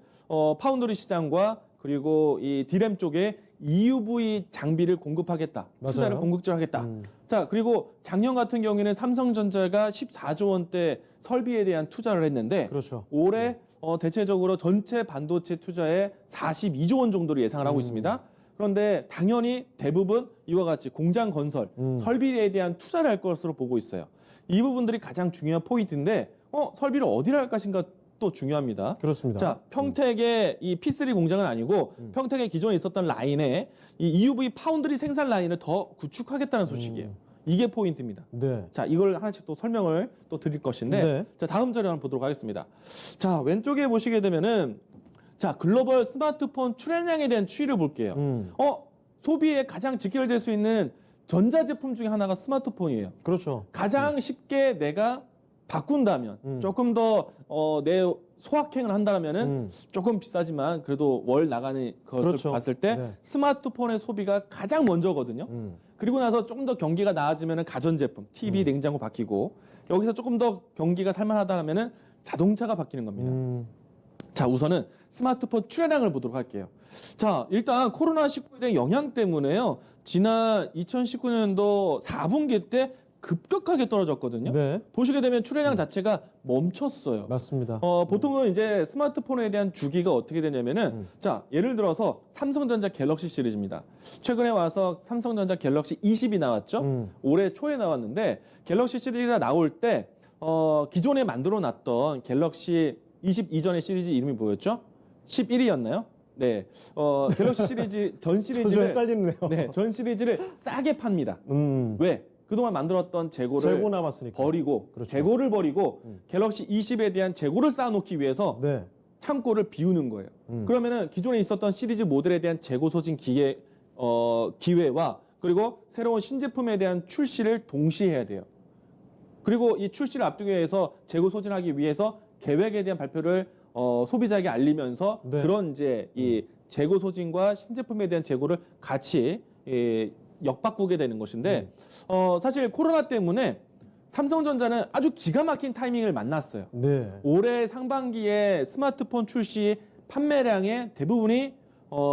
파운드리 시장과 그리고 이 디램 쪽에 EUV 장비를 공급하겠다. 맞아요. 투자를 공급적으로 하겠다. 자, 그리고 작년 같은 경우에는 삼성전자가 14조 원대 설비에 대한 투자를 했는데 그렇죠. 올해 대체적으로 전체 반도체 투자에 42조 원 정도를 예상을 하고 있습니다. 그런데 당연히 대부분 이와 같이 공장 건설, 설비에 대한 투자를 할 것으로 보고 있어요. 이 부분들이 가장 중요한 포인트인데 설비를 어디를 할 것인가 또 중요합니다. 그렇습니다. 자, 평택의 이 P3 공장은 아니고 평택에 기존에 있었던 라인에 이 EUV 파운드리 생산 라인을 더 구축하겠다는 소식이에요. 이게 포인트입니다. 네. 자, 이걸 하나씩 또 설명을 또 드릴 것인데, 네. 자, 다음 자료 한번 보도록 하겠습니다. 자, 왼쪽에 보시게 되면은, 자, 글로벌 스마트폰 출하량에 대한 추이를 볼게요. 소비에 가장 직결될 수 있는 전자제품 중에 하나가 스마트폰이에요. 그렇죠. 가장 쉽게 내가 바꾼다면, 조금 더, 내 소확행을 한다면은 조금 비싸지만 그래도 월 나가는 것을 그렇죠. 봤을 때 네. 스마트폰의 소비가 가장 먼저거든요. 그리고 나서 조금 더 경기가 나아지면 가전제품, TV, 냉장고 바뀌고 여기서 조금 더 경기가 살만하다면은 자동차가 바뀌는 겁니다. 자, 우선은 스마트폰 출하량을 보도록 할게요. 자, 일단 코로나19에 대한 영향 때문에요. 지난 2019년도 4분기 때 급격하게 떨어졌거든요. 네. 보시게 되면 출하량 자체가 멈췄어요. 맞습니다. 보통은 이제 스마트폰에 대한 주기가 어떻게 되냐면은 자, 예를 들어서 삼성전자 갤럭시 시리즈입니다. 최근에 와서 삼성전자 갤럭시 20이 나왔죠. 올해 초에 나왔는데 갤럭시 시리즈가 나올 때 기존에 만들어 놨던 갤럭시 20 이전의 시리즈 이름이 뭐였죠? 11이었나요? 네. 갤럭시 시리즈 전 좀 시리즈를 헷갈리네요. 네, 전 시리즈를 싸게 팝니다. 왜? 그동안 만들었던 재고를 재고 남았으니까. 버리고 그렇죠. 재고를 버리고 갤럭시 20에 대한 재고를 쌓아놓기 위해서 네. 창고를 비우는 거예요. 그러면은 기존에 있었던 시리즈 모델에 대한 재고 소진 기회와 그리고 새로운 신제품에 대한 출시를 동시에 해야 돼요. 그리고 이 출시를 앞두기 위해서 재고 소진하기 위해서 계획에 대한 발표를 소비자에게 알리면서 네. 그런 이제 이 재고 소진과 신제품에 대한 재고를 같이 역바꾸게 되는 것인데 사실 코로나 때문에 삼성전자는 아주 기가 막힌 타이밍을 만났어요. 네. 올해 상반기에 스마트폰 출시 판매량의 대부분이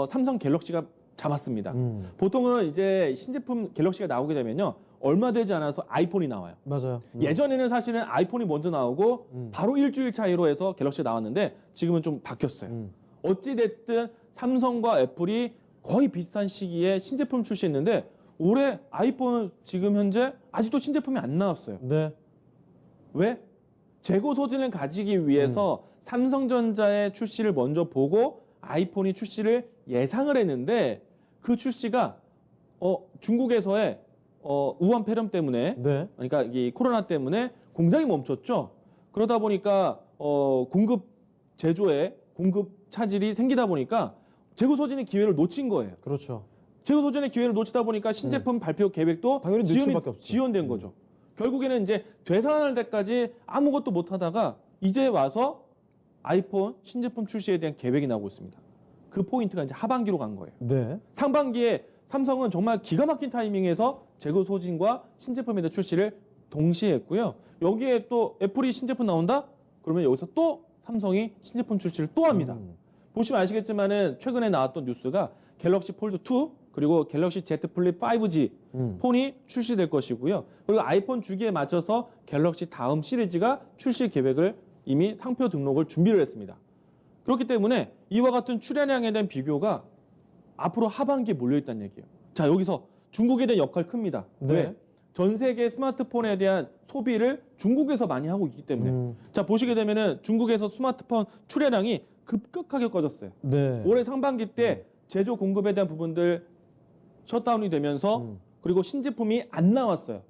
삼성 갤럭시가 잡았습니다. 보통은 이제 신제품 갤럭시가 나오게 되면요. 얼마 되지 않아서 아이폰이 나와요. 맞아요. 예전에는 사실은 아이폰이 먼저 나오고 바로 일주일 차이로 해서 갤럭시가 나왔는데 지금은 좀 바뀌었어요. 어찌됐든 삼성과 애플이 거의 비슷한 시기에 신제품 출시했는데 올해 아이폰은 지금 현재 아직도 신제품이 안 나왔어요. 네. 왜? 재고 소진을 가지기 위해서 삼성전자의 출시를 먼저 보고 아이폰이 출시를 예상을 했는데 그 출시가 중국에서의 우한 폐렴 때문에 네. 그러니까 이 코로나 때문에 공장이 멈췄죠. 그러다 보니까 공급 제조에 공급 차질이 생기다 보니까 재고 소진의 기회를 놓친 거예요. 그렇죠. 재고 소진의 기회를 놓치다 보니까 신제품 발표 계획도 당연히 늦출 수밖에 없죠. 지연된 거죠. 결국에는 이제 되살아날 때까지 아무것도 못 하다가 이제 와서 아이폰 신제품 출시에 대한 계획이 나오고 있습니다. 그 포인트가 이제 하반기로 간 거예요. 네. 상반기에 삼성은 정말 기가 막힌 타이밍에서 재고 소진과 신제품에 대한 출시를 동시에 했고요. 여기에 또 애플이 신제품 나온다? 그러면 여기서 또 삼성이 신제품 출시를 또 합니다. 보시면 아시겠지만은 최근에 나왔던 뉴스가 갤럭시 폴드 2 그리고 갤럭시 Z 플립 5G 폰이 출시될 것이고요. 그리고 아이폰 주기에 맞춰서 갤럭시 다음 시리즈가 출시 계획을 이미 상표 등록을 준비를 했습니다. 그렇기 때문에 이와 같은 출하량에 대한 비교가 앞으로 하반기에 몰려있다는 얘기예요. 자, 여기서 중국에 대한 역할 큽니다. 네. 왜? 전 세계 스마트폰에 대한 소비를 중국에서 많이 하고 있기 때문에 자 보시게 되면은 중국에서 스마트폰 출하량이 급격하게 꺼졌어요. 네. 올해 상반기 때 제조 공급에 대한 부분들 셧다운이 되면서 그리고 신제품이 안 나왔어요.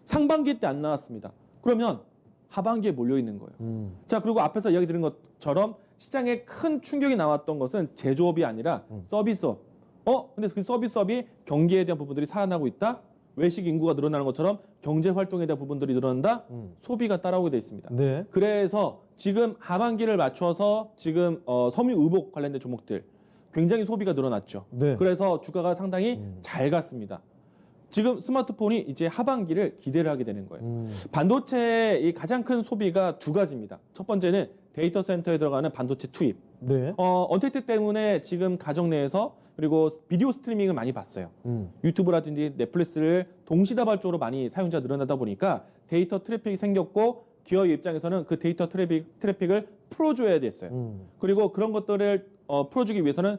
상반기 때 안 나왔습니다. 그러면 하반기에 몰려 있는 거예요. 자 그리고 앞에서 이야기 드린 것처럼 시장에 큰 충격이 나왔던 것은 제조업이 아니라 서비스업. 근데 그 서비스업이 경기에 대한 부분들이 살아나고 있다. 외식 인구가 늘어나는 것처럼 경제 활동에 대한 부분들이 늘어난다. 소비가 따라오게 돼 있습니다. 네. 그래서 지금 하반기를 맞춰서 지금 섬유 의복 관련된 종목들 굉장히 소비가 늘어났죠. 네. 그래서 주가가 상당히 잘 갔습니다. 지금 스마트폰이 이제 하반기를 기대를 하게 되는 거예요. 반도체의 이 가장 큰 소비가 두 가지입니다. 첫 번째는 데이터 센터에 들어가는 반도체 투입. 네. 언택트 때문에 지금 가정 내에서 그리고 비디오 스트리밍을 많이 봤어요. 유튜브라든지 넷플릭스를 동시다발적으로 많이 사용자 늘어나다 보니까 데이터 트래픽이 생겼고 기업 입장에서는 그 데이터 트래픽을 풀어줘야 됐어요. 그리고 그런 것들을 풀어주기 위해서는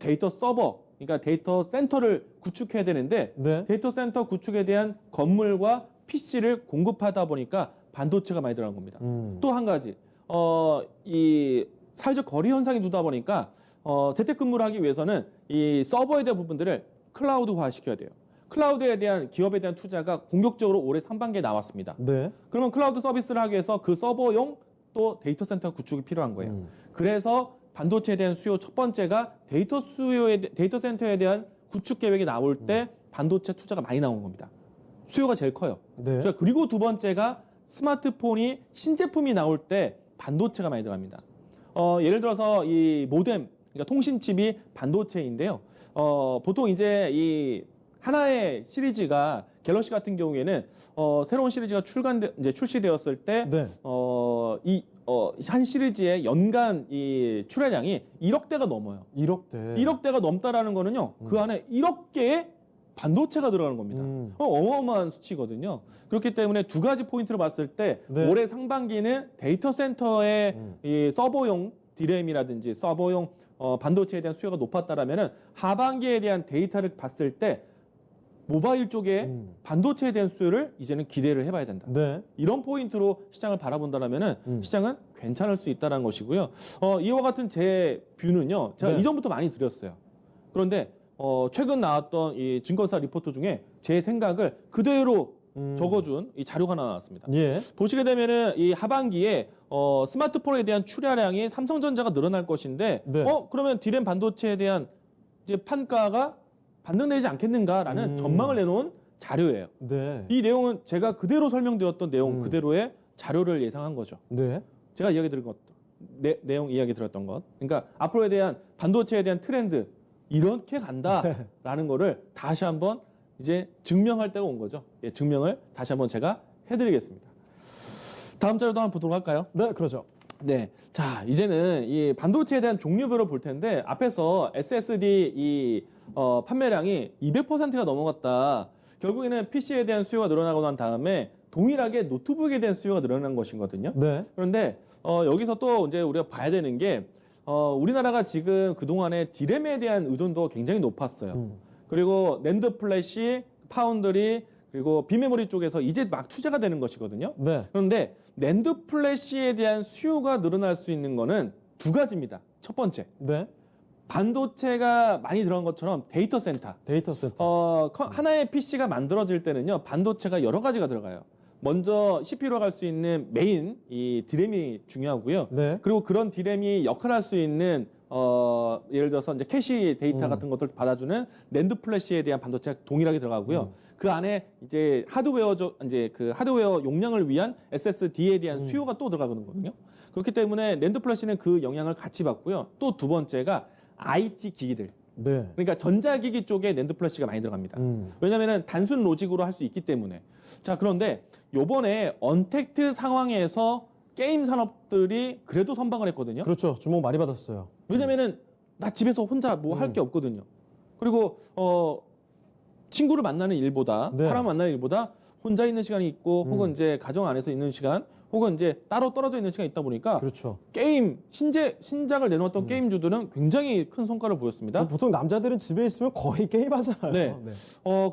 데이터 서버, 그러니까 데이터 센터를 구축해야 되는데 네. 데이터 센터 구축에 대한 건물과 PC를 공급하다 보니까 반도체가 많이 들어간 겁니다. 또 한 가지, 이 사회적 거리 현상이 두다 보니까 재택근무를 하기 위해서는 이 서버에 대한 부분들을 클라우드화 시켜야 돼요. 클라우드에 대한 기업에 대한 투자가 공격적으로 올해 상반기에 나왔습니다. 네. 그러면 클라우드 서비스를 하기 위해서 그 서버용 또 데이터 센터 구축이 필요한 거예요. 그래서 반도체에 대한 수요 첫 번째가 데이터 센터에 대한 구축 계획이 나올 때 반도체 투자가 많이 나온 겁니다. 수요가 제일 커요. 네. 자, 그리고 두 번째가 스마트폰이 신제품이 나올 때 반도체가 많이 들어갑니다. 예를 들어서 이 모뎀, 그러니까 통신칩이 반도체인데요. 보통 이제 이 하나의 시리즈가 갤럭시 같은 경우에는 새로운 시리즈가 출시되었을 때 네. 한 시리즈의 연간 이 출하량이 1억 대가 넘어요. 1억대. 1억 대가 넘다라는 거는요. 그 안에 1억 개의 반도체가 들어가는 겁니다. 어마어마한 수치거든요. 그렇기 때문에 두 가지 포인트를 봤을 때 네. 올해 상반기는 데이터 센터의 이 서버용 디램이라든지 서버용 반도체에 대한 수요가 높았다라면은 하반기에 대한 데이터를 봤을 때 모바일 쪽에 반도체에 대한 수요를 이제는 기대를 해봐야 된다. 네. 이런 포인트로 시장을 바라본다라면은 시장은 괜찮을 수 있다는 것이고요. 이와 같은 제 뷰는요, 제가 네. 이전부터 많이 드렸어요. 그런데 최근 나왔던 이 증권사 리포트 중에 제 생각을 그대로 적어준 이 자료가 하나 나왔습니다. 예. 보시게 되면은 이 하반기에 스마트폰에 대한 출하량이 삼성전자가 늘어날 것인데, 네. 그러면 디램 반도체에 대한 이제 판가가 반등되지 않겠는가라는 전망을 내놓은 자료예요. 네. 이 내용은 제가 그대로 설명드렸던 내용 그대로의 자료를 예상한 거죠. 네. 제가 이야기 들은 것, 내용 이야기 들었던 것. 그러니까 앞으로에 대한 반도체에 대한 트렌드 이렇게 간다라는 거를 다시 한번 이제 증명할 때가 온 거죠. 예, 증명을 다시 한번 제가 해드리겠습니다. 다음 자료도 한번 보도록 할까요? 네, 그렇죠. 네. 자, 이제는 이 반도체에 대한 종류별로 볼 텐데 앞에서 SSD 이 판매량이 200%가 넘어갔다. 결국에는 PC에 대한 수요가 늘어나고 난 다음에 동일하게 노트북에 대한 수요가 늘어난 것이거든요. 네. 그런데 여기서 또 이제 우리가 봐야 되는 게 우리나라가 지금 그동안에 디램에 대한 의존도가 굉장히 높았어요. 그리고 낸드 플래시, 파운드리, 그리고 비메모리 쪽에서 이제 막 투자가 되는 것이거든요. 네. 그런데 낸드 플래시에 대한 수요가 늘어날 수 있는 거는 두 가지입니다. 첫 번째, 네. 반도체가 많이 들어간 것처럼 데이터 센터. 데이터 센터. 하나의 PC가 만들어질 때는요, 반도체가 여러 가지가 들어가요. 먼저 CPU로 갈 수 있는 메인 이 디램이 중요하고요. 네. 그리고 그런 디램이 역할할 수 있는 예를 들어서 이제 캐시 데이터 같은 것들 받아주는 낸드 플래시에 대한 반도체가 동일하게 들어가고요. 그 안에 이제 하드웨어 용량을 위한 SSD에 대한 수요가 또 들어가는 거거든요. 그렇기 때문에 낸드 플래시는 그 영향을 같이 받고요. 또 두 번째가 IT 기기들. 네. 그러니까 전자기기 쪽에 낸드 플래시가 많이 들어갑니다. 왜냐하면 단순 로직으로 할 수 있기 때문에. 자, 그런데 요번에 언택트 상황에서 게임 산업들이 그래도 선방을 했거든요. 그렇죠. 주목 많이 받았어요. 왜냐면은 나 집에서 혼자 뭐 할 게 없거든요. 그리고 친구를 만나는 일보다 네. 사람 만나는 일보다 혼자 있는 시간이 있고 혹은 이제 가정 안에서 있는 시간 혹은 이제 따로 떨어져 있는 시간이 있다 보니까 그렇죠. 게임 신작을 내놓았던 게임주들은 굉장히 큰 성과를 보였습니다. 보통 남자들은 집에 있으면 거의 게임하잖아요. 네.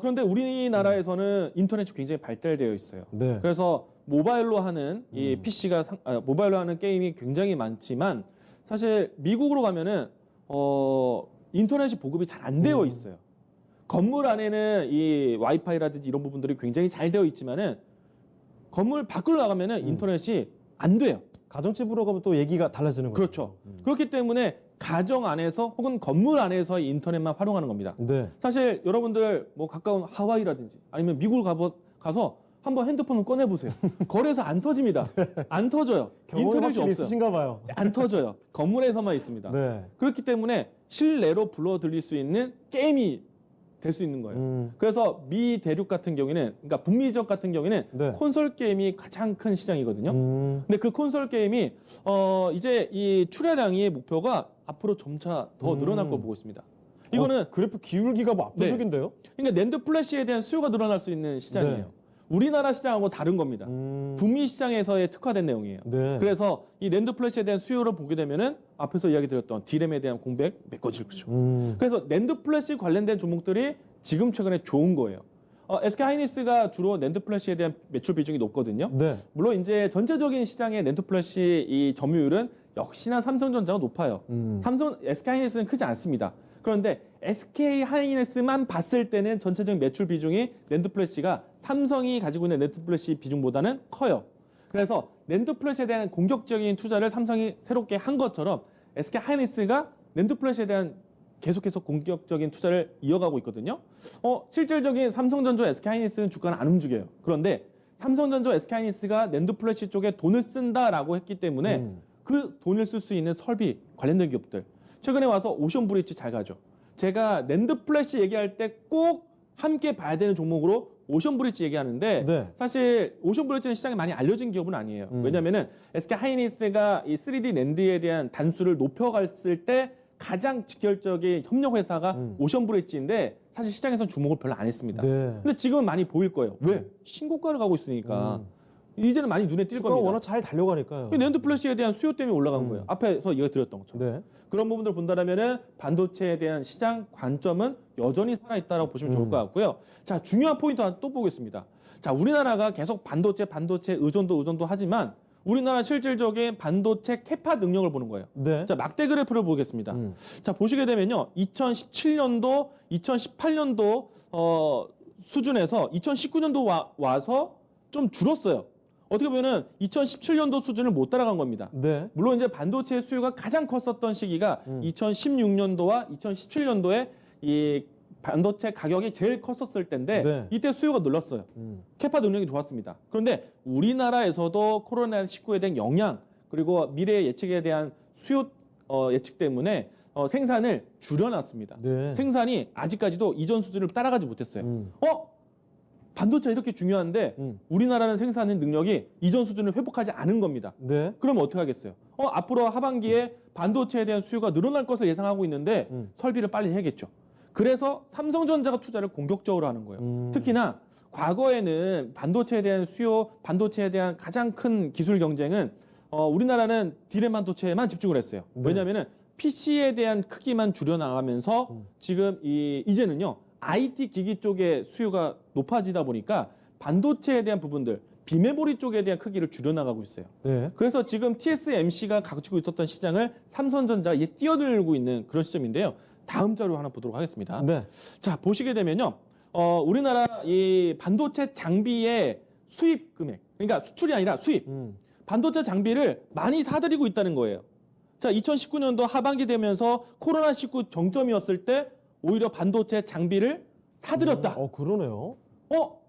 그런데 우리나라에서는 인터넷이 굉장히 발달되어 있어요. 네. 그래서 모바일로 하는 이 PC가 모바일로 하는 게임이 굉장히 많지만 사실 미국으로 가면은 인터넷이 보급이 잘 안 되어 있어요. 건물 안에는 이 와이파이라든지 이런 부분들이 굉장히 잘 되어 있지만은 건물 밖으로 나가면은 인터넷이 안 돼요. 가정집으로 가면 또 얘기가 달라지는 거죠. 그렇죠. 그렇기 때문에 가정 안에서 혹은 건물 안에서 인터넷만 활용하는 겁니다. 네. 사실 여러분들 뭐 가까운 하와이라든지 아니면 미국을 가서 한번 핸드폰을 꺼내보세요. 거리에서 안 터집니다. 안 터져요. 인터넷이 없어요. 있으신가 봐요. 안 터져요. 건물에서만 있습니다. 네. 그렇기 때문에 실내로 불러 들릴 수 있는 게임이 될 수 있는 거예요. 그래서 미 대륙 같은 경우에는, 그러니까 북미 지역 같은 경우에는 네. 콘솔 게임이 가장 큰 시장이거든요. 근데 그 콘솔 게임이 이제 이 출하량의 목표가 앞으로 점차 더 늘어날 거 보고 있습니다. 이거는 그래프 기울기가 뭐 압도적인데요? 그러니까 낸드 플래시에 대한 수요가 늘어날 수 있는 시장이에요. 네. 우리나라 시장하고 다른 겁니다. 북미 시장에서의 특화된 내용이에요. 네. 그래서 이 낸드 플래시에 대한 수요를 보게 되면은 앞에서 이야기 드렸던 디램에 대한 공백 메꿔질 거죠. 그래서 낸드 플래시 관련된 종목들이 지금 최근에 좋은 거예요. SK 하이닉스가 주로 낸드 플래시에 대한 매출 비중이 높거든요. 네. 물론 이제 전체적인 시장의 낸드 플래시 이 점유율은 역시나 삼성전자가 높아요. SK 하이닉스는 크지 않습니다. 그런데 SK 하이닉스만 봤을 때는 전체적인 매출 비중이 낸드 플래시가 삼성이 가지고 있는 낸드 플래시 비중보다는 커요. 그래서 낸드 플래시에 대한 공격적인 투자를 삼성이 새롭게 한 것처럼 SK 하이닉스가 낸드 플래시에 대한 계속해서 공격적인 투자를 이어가고 있거든요. 실질적인 삼성전자, SK 하이닉스는 주가는 안 움직여요. 그런데 삼성전자, SK 하이닉스가 낸드 플래시 쪽에 돈을 쓴다라고 했기 때문에 그 돈을 쓸 수 있는 설비 관련된 기업들 최근에 와서 오션 브릿지 잘 가죠. 제가 낸드 플래시 얘기할 때 꼭 함께 봐야 되는 종목으로 오션 브릿지 얘기하는데 네. 사실 오션 브릿지는 시장에 많이 알려진 기업은 아니에요. 왜냐하면은 SK 하이닉스가 이 3D 낸드에 대한 단수를 높여갔을 때 가장 직결적인 협력 회사가 오션 브릿지인데 사실 시장에서 주목을 별로 안 했습니다. 네. 근데 지금은 많이 보일 거예요. 왜? 신고가를 가고 있으니까. 이제는 많이 눈에 띌 주가가 겁니다. 워낙 잘 달려가니까요. 이 낸드 플래시에 대한 수요 때문에 올라간 거예요. 앞에서 이거 드렸던 것처럼. 네. 그런 부분들을 본다면은 반도체에 대한 시장 관점은 여전히 살아있다라고 보시면 좋을 것 같고요. 자, 중요한 포인트 하나 또 보겠습니다. 자, 우리나라가 계속 반도체 의존도 하지만 우리나라 실질적인 반도체 캐파 능력을 보는 거예요. 네. 자, 막대 그래프를 보겠습니다. 자, 보시게 되면요. 2017년도, 2018년도 수준에서 2019년도 와서 좀 줄었어요. 어떻게 보면은 2017년도 수준을 못 따라간 겁니다. 네. 물론 이제 반도체 수요가 가장 컸었던 시기가 2016년도와 2017년도에 이 반도체 가격이 제일 컸었을 때인데 네. 이때 수요가 늘었어요. 캐파 능력이 좋았습니다. 그런데 우리나라에서도 코로나19에 대한 영향 그리고 미래 예측에 대한 수요 예측 때문에 생산을 줄여놨습니다. 네. 생산이 아직까지도 이전 수준을 따라가지 못했어요. 반도체 이렇게 중요한데 우리나라는 생산 능력이 이전 수준을 회복하지 않은 겁니다. 네. 그럼 어떻게 하겠어요? 앞으로 하반기에 반도체에 대한 수요가 늘어날 것을 예상하고 있는데 설비를 빨리 해야겠죠. 그래서 삼성전자가 투자를 공격적으로 하는 거예요. 특히나 과거에는 반도체에 대한 수요, 반도체에 대한 가장 큰 기술 경쟁은 우리나라는 디램 반도체에만 집중을 했어요. 네. 왜냐하면은 PC에 대한 크기만 줄여나가면서 지금 이제는요. IT 기기 쪽의 수요가 높아지다 보니까 반도체에 대한 부분들, 비메모리 쪽에 대한 크기를 줄여나가고 있어요. 네. 그래서 지금 TSMC가 가지고 있었던 시장을 삼성전자가 이제 뛰어들고 있는 그런 시점인데요. 다음 자료 하나 보도록 하겠습니다. 네. 자, 보시게 되면요. 우리나라 이 반도체 장비의 수입 금액, 그러니까 수출이 아니라 수입, 반도체 장비를 많이 사들이고 있다는 거예요. 자, 2019년도 하반기 되면서 코로나19 정점이었을 때 오히려 반도체 장비를 사들였다. 그러네요.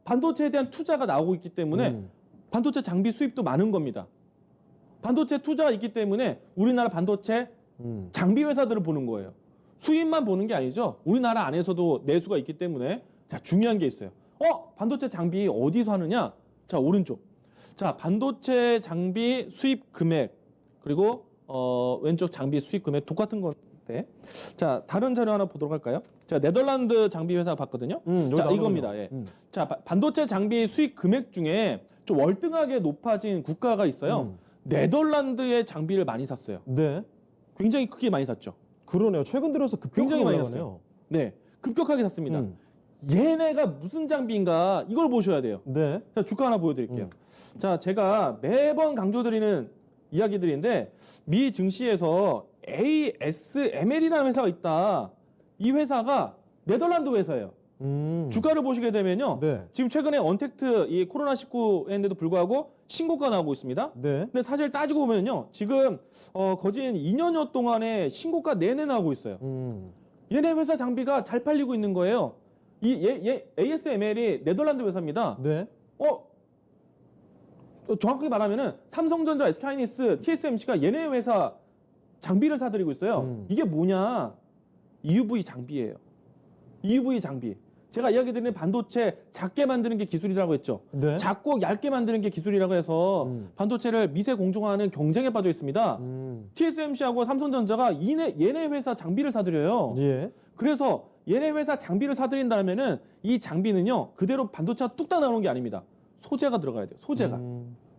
반도체에 대한 투자가 나오고 있기 때문에 반도체 장비 수입도 많은 겁니다. 반도체 투자가 있기 때문에 우리나라 반도체 장비 회사들을 보는 거예요. 수입만 보는 게 아니죠. 우리나라 안에서도 내수가 있기 때문에 자, 중요한 게 있어요. 반도체 장비 어디서 하느냐? 자, 오른쪽. 자, 반도체 장비 수입 금액 그리고 왼쪽 장비 수입 금액 똑같은 건데. 자, 다른 자료 하나 보도록 할까요? 제가 네덜란드 장비 회사 봤거든요. 자, 이겁니다. 예. 자, 반도체 장비 수입 금액 중에 좀 월등하게 높아진 국가가 있어요. 네덜란드의 장비를 많이 샀어요. 네. 굉장히 크게 많이 샀죠. 그러네요. 최근 들어서 급격하게 굉장히 많이 올라가네요. 네, 급격하게 샀습니다. 음. 얘네가 무슨 장비인가 이걸 보셔야 돼요. 네. 자, 주가 하나 보여드릴게요. 자, 제가 매번 강조드리는 이야기들인데 미 증시에서 ASML이라는 회사가 있다. 이 회사가 네덜란드 회사예요. 주가를 보시게 되면요. 네. 지금 최근에 언택트 이 코로나19인데도 불구하고 신고가 나오고 있습니다. 네. 근데 사실 따지고 보면요. 지금 거진 2년여 동안에 신고가 내내 나오고 있어요. 얘네 회사 장비가 잘 팔리고 있는 거예요. ASML이 네덜란드 회사입니다. 네. 정확하게 말하면은 삼성전자, SK하이닉스, TSMC가 얘네 회사 장비를 사들이고 있어요. 이게 뭐냐? EUV 장비예요. EUV 장비. 제가 이야기 드리는 반도체 작게 만드는 게 기술이라고 했죠. 네. 작고 얇게 만드는 게 기술이라고 해서 반도체를 미세 공정화하는 경쟁에 빠져 있습니다. TSMC하고 삼성전자가 얘네 회사 장비를 사들여요. 예. 그래서 얘네 회사 장비를 사들인다면은 이 장비는요 그대로 반도체가 뚝딱 나오는 게 아닙니다. 소재가 들어가야 돼요. 소재가.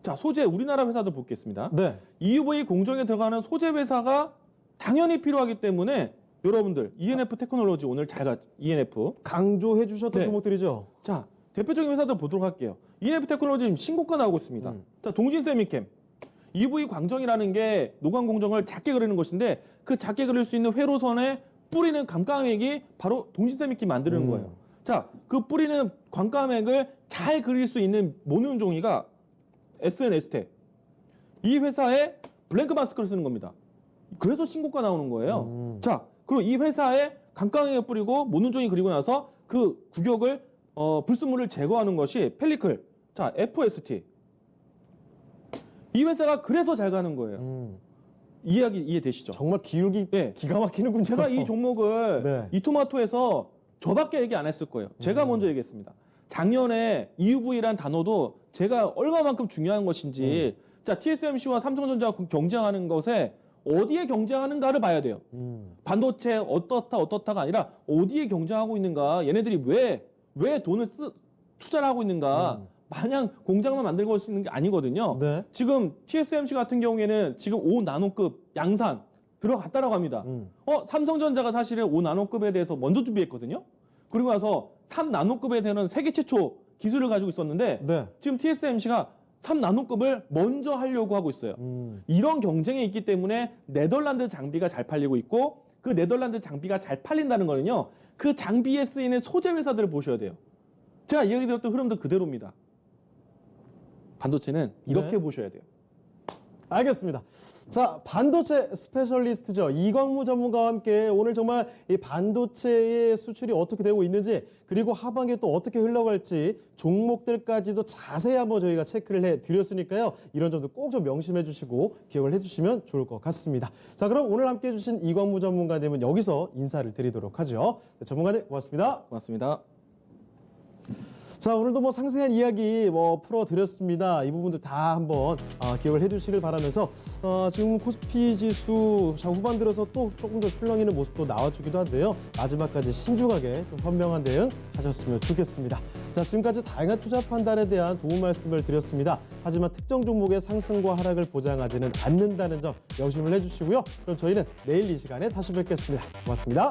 자, 소재 우리나라 회사들 보겠습니다. 네. EUV 공정에 들어가는 소재 회사가 당연히 필요하기 때문에 여러분들 ENF 테크놀로지 오늘 ENF 강조해 주셨던 네. 종목들이죠. 자, 대표적인 회사들 보도록 할게요. ENF 테크놀로지 지금 신고가 나오고 있습니다. 자, 동진세미캠. EUV 광정이라는 게 노광 공정을 작게 그리는 것인데 그 작게 그릴 수 있는 회로선에 뿌리는 감가액이 바로 동진세미캠이 만드는 거예요. 자, 그 뿌리는 광가맥을 잘 그릴 수 있는 모는 종이가 SNS텍. 이 회사에 블랭크 마스크를 쓰는 겁니다. 그래서 신고가 나오는 거예요. 자, 그리고 이 회사에 감가맥을 뿌리고 모는 종이 그리고 나서 그 구격을 불순물을 제거하는 것이 펠리클. 자, FST. 이 회사가 그래서 잘 가는 거예요. 이해되시죠? 정말 기울기 네. 기가 막히는군요. 제가 이 종목을 네. 이토마토에서 저밖에 얘기 안 했을 거예요. 제가 먼저 얘기했습니다. 작년에 EUV란 단어도 제가 얼마만큼 중요한 것인지 자 TSMC와 삼성전자가 경쟁하는 것에 어디에 경쟁하는가를 봐야 돼요. 반도체 어떻다가 아니라 어디에 경쟁하고 있는가 얘네들이 왜 돈을 투자를 하고 있는가 마냥 공장만 만들고 있는 게 아니거든요. 네. 지금 TSMC 같은 경우에는 지금 5나노급 양산 들어갔다라고 합니다. 삼성전자가 사실은 5나노급에 대해서 먼저 준비했거든요. 그리고 나서 3나노급에 대한 세계 최초 기술을 가지고 있었는데 네. 지금 TSMC가 3나노급을 먼저 하려고 하고 있어요. 이런 경쟁이 있기 때문에 네덜란드 장비가 잘 팔리고 있고 그 네덜란드 장비가 잘 팔린다는 거는요. 그 장비에 쓰이는 소재 회사들을 보셔야 돼요. 제가 이야기 드렸던 흐름도 그대로입니다. 반도체는 이렇게 네. 보셔야 돼요. 알겠습니다. 자, 반도체 스페셜리스트죠. 이광무 전문가와 함께 오늘 정말 이 반도체의 수출이 어떻게 되고 있는지 그리고 하반기에 또 어떻게 흘러갈지 종목들까지도 자세히 한번 저희가 체크를 해드렸으니까요. 이런 점도 꼭 좀 명심해 주시고 기억을 해주시면 좋을 것 같습니다. 자, 그럼 오늘 함께 해주신 이광무 전문가님은 여기서 인사를 드리도록 하죠. 네, 전문가님 고맙습니다. 고맙습니다. 자, 오늘도 상세한 이야기 풀어드렸습니다. 이 부분들 다 한번 기억을 해두시길 바라면서 지금 코스피 지수 후반 들어서 또 조금 더 출렁이는 모습도 나와주기도 한데요. 마지막까지 신중하게 좀 현명한 대응 하셨으면 좋겠습니다. 자, 지금까지 다양한 투자 판단에 대한 도움 말씀을 드렸습니다. 하지만 특정 종목의 상승과 하락을 보장하지는 않는다는 점 명심을 해주시고요. 그럼 저희는 내일 이 시간에 다시 뵙겠습니다. 고맙습니다.